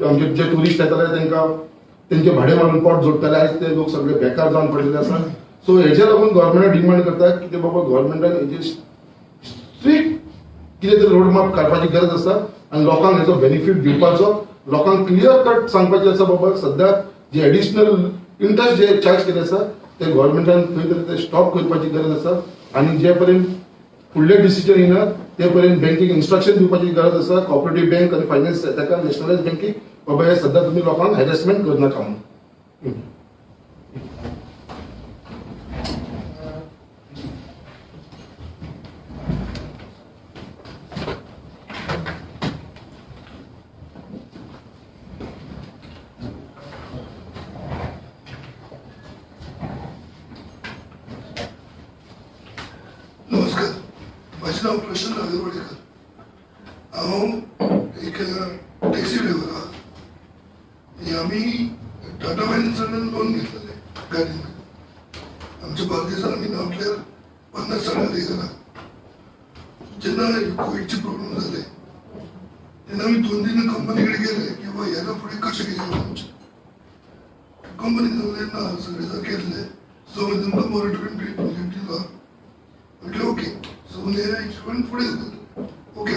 B: आमचे जे टुरिस्ट येताले तांकां तेंचे भाडे मारून पोट जोडटाले आयज ते लोक सगळे बेकार जावन पडलेले आसा सो हेच्या लागून गव्हर्मेंटान डिमांड करता की ते बाबा गव्हर्मेंटान हेजे स्ट्रिक्ट कितें तरी रोड मॅप काडपाची गरज आसा आनी लोकांक हेचो बेनिफीट दिवपाचो लोकांक क्लियर कट सांगपाचें आसा बाबा सद्या जे एडिशनल इंटरेस्ट जे चार्ज केले आसा ते गव्हर्मेंटान खंय तरी ते स्टॉप करपाची गरज आसा आणि जे पर्यंत फुडले डिसिजन येना ते पर्यंत बँकेक इन्स्ट्रक्शन दिवपाची गरज आसा. कॉपरेटिव्ह बँक आणि फायनान्स ताका नॅशनलायज बँकेक बाबा हे सध्या तुम्ही लोकांक हॅरेसमेंट करनाका म्हणून.
C: नमस्कार, माझे नाव प्रशांत राजवाडेकर. हांव एक टॅक्सी ड्रायव्हर आहा आणि आम्ही टाटा फायनान्सांतल्यान लोन घेतलेले गाडीन. आमच्या बार्देसान आमी नाटल्यार 50 सालां घेतला. जेन्ना कोविडचे प्रॉब्लेम जाले तेन्ना आमी 2-3 कंपनी कडेन गेले की बाबा ह्याला फुडें कशें कितें आमचें. कंपनी सांगलें ना सगळे जर घेतले सो मागीर तुमकां मॉनिटरींग पीरियड दिला. म्हटलं ओके. सो हे इन्स्ट्रुमेंट फुडें जातात. ओके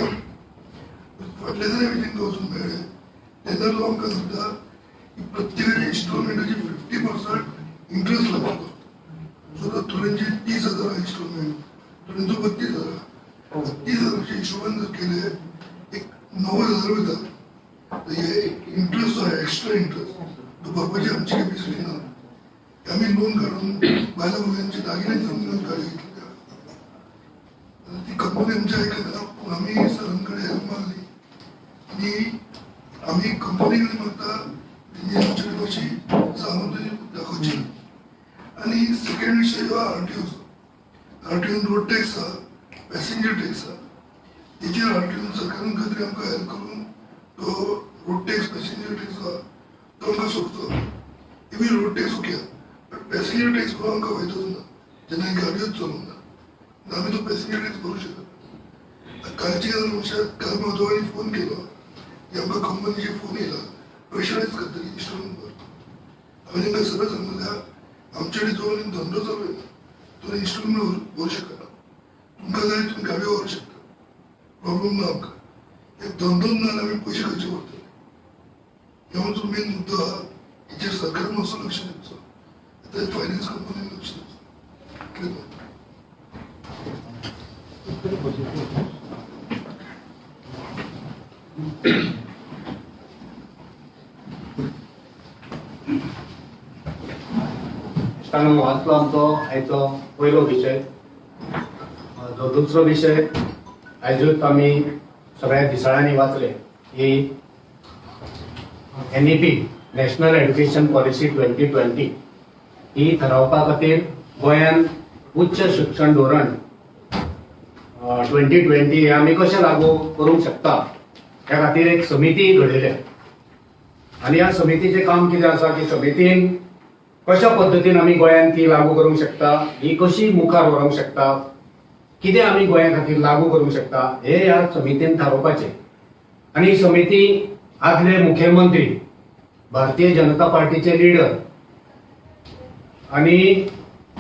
C: फाटल्या जर मिटींग वचून मेळ्ळें तेन्ना तो आमकां सांगता की प्रत्येक इन्स्टॉलमेंटाची 50% इंट्रस्ट लागतो. सो थोड्यांचे 30,000 इन्स्टॉलमेंट, थोड्यांचो 32,000. 32,000चे हिशोबान जर केले एक 90,000 वयता. हे इंट्रस्ट जो आहे एक्स्ट्रा इंट्रस्ट तो भरपाची आमची कॅपॅसिटी ना. आम्ही लोन काढून बायला भुरग्यांचे दागिने समजून गाडी घेतली. ती कंपनी आमच्या ऐकना पूण आम्ही सरांकडे हेल्प मागली आणि आम्ही कंपनीकडे मागता तेणी आमचे कशी सामर्थ्य दाखोवची. आणि सेकंड विषय हो आरटीओचो. आरटीओन रोड टॅक्स आहा, पॅसेंजर टॅक्स आहा. तेचेर आरटीओन सरकारान खंय तरी आमकां हेल्प करून तो रोड टॅक्स पॅसेंजर टॅक्स आहा तो आमकां सोडचो. Even road tax okay but passenger tax भरूंक आमकां फायदोच ना जेन्ना गाडयोच चलोवंक ना. आम्ही तो पॅसेंजर टॅक्स भरू शकत. कालची गजाल म्हणशात काल माधवानी फोन केलो की आमकां कंपनीचे फोन येयला प्रेशरायज करतली इन्स्टॉलमेंट भरतो. हांवें तांकां सरळ सांगलें आमचे कडेन जो धंदो चालू आहे तो इन्स्टॉलमेंट भरू शकना. तुमकां जाय तुम्ही गाडयो व्हरू शकता. प्रॉब्लेम ना आमकां. एक धंदोच ना जाल्यार आमी पयशे खंयचे भरतले. हे आमचो मेन मुद्दो आहा. हेचेर सरकारान मातसो लक्ष दिवचो. आतां फायनान्स कंपनीन लक्ष दिवचो.
A: इश्टांनो वाचलो आमचो आयचो पयलो विशय. जो दुसरो विशय आयजूच आमी सगळ्या दिसाळ्यांनी वाचले की NEP नॅशनल एड्युकेशन पॉलिसी 2020 ही ठरावपा खातीर गोंयान उच्च शिक्षण धोरण 2020 हे आमी कशें लागू करूंक शकता ह्या खातीर एक समिती घडयल्या. आनी ह्या समितीचें काम कितें आसा की समितीन कशा पद्दतीन आमी गोंयान ती लागू करूंक शकता, ही कशी मुखार व्हरूंक शकता, कितें आमी गोंया खातीर लागू करूंक शकता हे ह्या समितीन थारोवपाचें. आनी ही समिती आदले मुखेलमंत्री, भारतीय जनता पार्टीचे लिडर आनी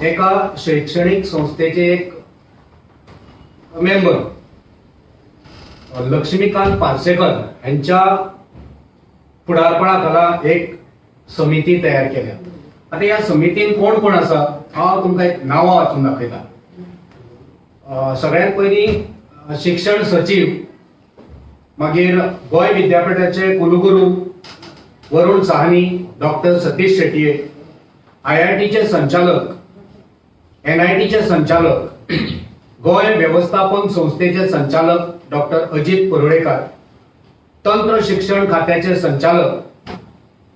A: एका शैक्षणीक संस्थेचे एक मेंबर लक्ष्मीकांत पार्सेकर यांच्या फुडारपणाखाला एक समिती तयार केल्या. आता या समितीन कोण कोण आसा हांव तुमकां एक नांवां वाचून दाखयता. सगळ्यात पयलीं शिक्षण सचिव, मागीर गोंय विद्यापीठाचे कुलगुरू वरुण साहनी, डॉक्टर सतीश शेटये, IITचे संचालक, NITचे संचालक, गोंय व्यवस्थापन संस्थेचे संचालक डॉक्टर अजित परुळेकर, तंत्र शिक्षण खात्याचे संचालक,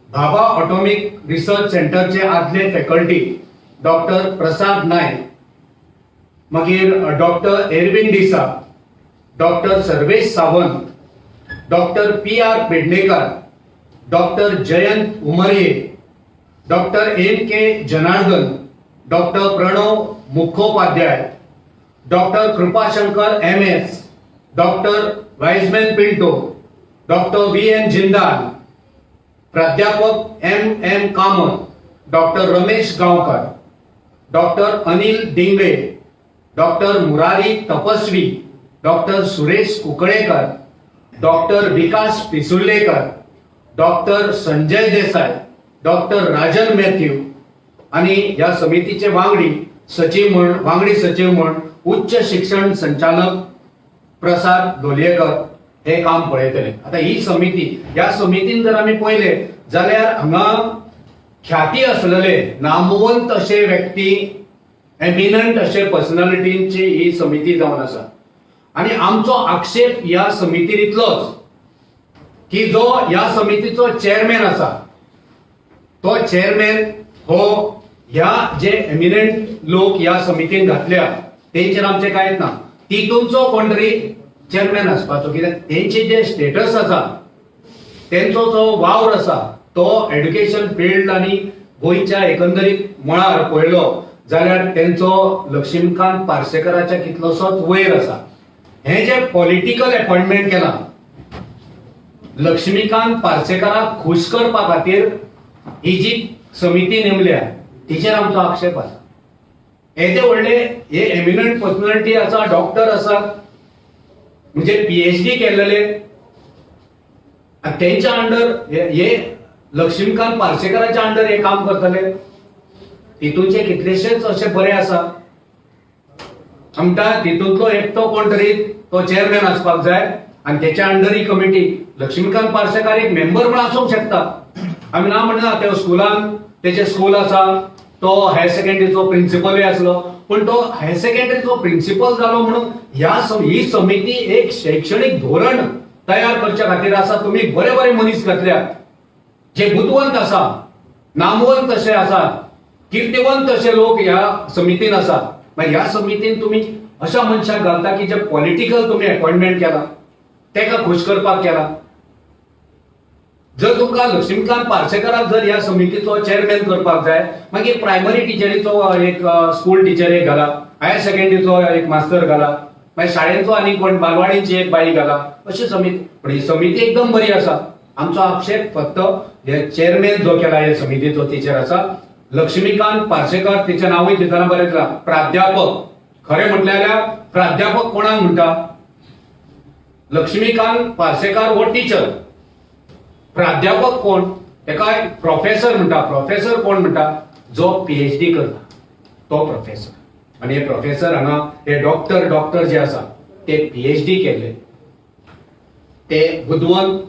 A: भाभा ऑटोमिक रिसर्च सेंटरचे आदले फॅकल्टी डॉक्टर प्रसाद नायक, मागीर doctor Erwin D'Sa, doctor Sarvesh Sawant, doctor PR Pednekar, doctor Jayant Umraye, doctor MK Janardan, doctor Pranab Mukhopadhyay, doctor Kripashankar MS, doctor Wiseman Pinto, doctor VN Jindal, प्राध्यापक MM Kamat, doctor Ramesh Gaonkar, doctor Anil Dingle, doctor Murari Tapasvi, doctor Suresh Kukalekar, doctor Vikas Pissurlekar, doctor Sanjay Desai, doctor Rajan Mathew आणि या समितीचे वांगडी सचिव म्हण वांगडी सचिव म्हण उच्च शिक्षण संचालक प्रसाद धोलयेकर हे काम पळयतले. आता ही समिती, ह्या समितीन जर आमी पळयले जाल्यार हांगा ख्याती असलेले नामवंत असे व्यक्ती, एमिनंट असे पर्सनॅलिटींची ही समिती जावन आसा. आणि आमचो आक्षेप ह्या समितीन इतलोच की जो ह्या समितीचो चेअरमॅन आसा तो चेअरमॅन हो ह्या जे एमिनंट लोक ह्या समितीन घातल्या तेंचेर आमचे कांयच ना. तितूनचो कोण तरी चेअरमॅन आसपाचो, कित्याक तेंचे जे स्टेटस आसा, तेंचो जो वावर आसा तो एड्युकेशन फील्ड आणि गोंयच्या एकंदरीत मळार पळयलो जाल्यार तेंचो लक्ष्मीकांत पार्सेकराच्या कितलोसोच वयर आसा. हे जे पॉलिटिकल अपॉइंटमेंट केला लक्ष्मीकांत पार्सेकराक खुश करपा खातीर ही जी समिती नेमल्या तिचेर आमचो आक्षेप आसा. येदे व्हडले हे एमिनंट पर्सनॅलिटी आसा, डॉक्टर आसात, म्हणजे PhD केलेले, तेंच्या अंडर हे लक्ष्मीकांत पार्सेकराच्या अंडर हे काम करतले. तितूनचे कितलेशेच असे बरे आसा. आमकां तितूंतलो एकटो कोण तरी तो चेअरमॅन आसपाक जाय आणि त्याच्या अंडर ही कमिटी. लक्ष्मीकांत पार्सेकर एक मेंबर म्हणून आसूंक शकता, आमी ना म्हणना. त्या स्कुलान तेचे स्कूल आसा, तो हायर सेकंडरीचो प्रिन्सिपलूय आसलो, पण तो हायर सेकंडरीचो प्रिन्सिपल जालो म्हणून ही समिती एक शैक्षणिक धोरण तयार करच्या खातीर आसा. तुम्ही बरे बरे मनीस घातल्यात जे बुद्धवंत आसा, नामवंत असे आसा, कीर्तिवंत असे लोक ह्या समितीन आसा. मागीर ह्या समितीन तुम्ही अशा मनशाक घालता की जे पॉलिटिकल तुम्ही अपॉइंटमेंट केला, तेका खुश करपाक केला. जर तुमकां लक्ष्मीकांत पार्सेकराक जर ह्या समितीचो चेअरमॅन करपाक जाय, मागीर प्रायमरी टिचरीचो एक स्कूल टीचर एक घाला, हायर सेकंडरीचो एक मास्तर घाला, मागीर शाळेचो आनी कोण बालवाडीची एक बाई घाला, अशी समिती. पण ही समिती एकदम बरी आसा. आमचो आक्षेप फक्त हे चेअरमॅन जो केला हे समितीचो टीचर आसा लक्ष्मीकांत पार्सेकर, तिचे नावूय दितना बरें दिला प्राध्यापक. खरें म्हटल्यार प्राध्यापक कोणाक म्हणटा? लक्ष्मीकांत पार्सेकर हो टीचर, प्राध्यापक कोण? तेका प्रोफेसर म्हणटा. प्रोफेसर कोण म्हणटा? जो PhD करता तो प्रोफेसर. आणि हे प्रोफेसर हांगा हे डॉक्टर जे आसा ते PhD केले, ते बुद्धवंत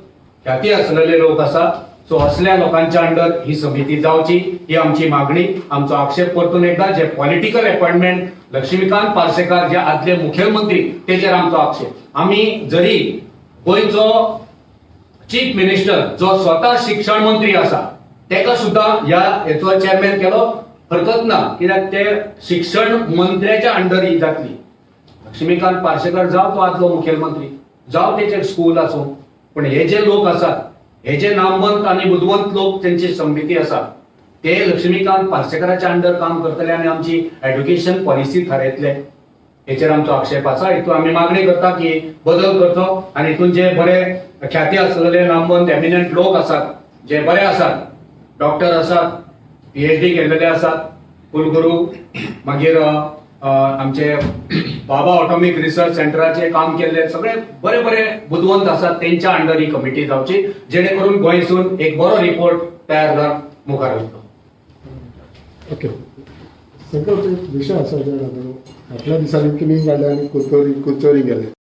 A: ख्याती असलेले लोक आसा. सो असल्या लोकांच्या अंडर ही समिती जावची ही आमची मागणी. आमचो आक्षेप परतून एकदा जे पॉलिटिकल अपॉइंटमेंट लक्ष्मीकांत पार्सेकर जे आदले मुखेलमंत्री तेचेर आमचो आक्षेप. आम्ही जरी गोंयचो चीफ मिनिस्टर जो स्वतः शिक्षण मंत्री आसा तेका सुद्धा या हेचो चेअरमॅन केलो हरकत ना, कित्याक ते शिक्षण मंत्र्याच्या अंडर ही जातली. लक्ष्मीकांत पार्सेकर जाव तो आदलो मुखेलमंत्री, जाव तेचे स्कूल आसूं, पण हे जे लोक आसात, हे जे नामवंत आणि बुद्धवंत लोक त्यांची समिती आसा ते लक्ष्मीकांत पार्सेकराच्या अंडर काम करतले आणि आमची एड्युकेशन पॉलिसी थारायतले. हेचेर आमचो आक्षेप आसा. हितून आमी मागणी करता की बदल करचो आणि हितून जे बरे ख्याती असलेले नामवंत एमिनंट लोक आसात, जे बरे आसात, डॉक्टर आसात, PhD केलेले आसात, कुलगुरू, मागीर आमचे बाबा ऑटोमिक रिसर्च सेंटराचे काम केले सगळे बरे बरे बुद्धवंत आसात, तेंच्या अंडर ही कमिटी जावची, जेणे करून गोंयसून एक बरो रिपोर्ट तयार जावन मुखार वयतलो.
D: ओके. संकल्प एक विषय आसा जो फाटल्या दिसांनी तुमी काडले आनी कुचोरी गेले.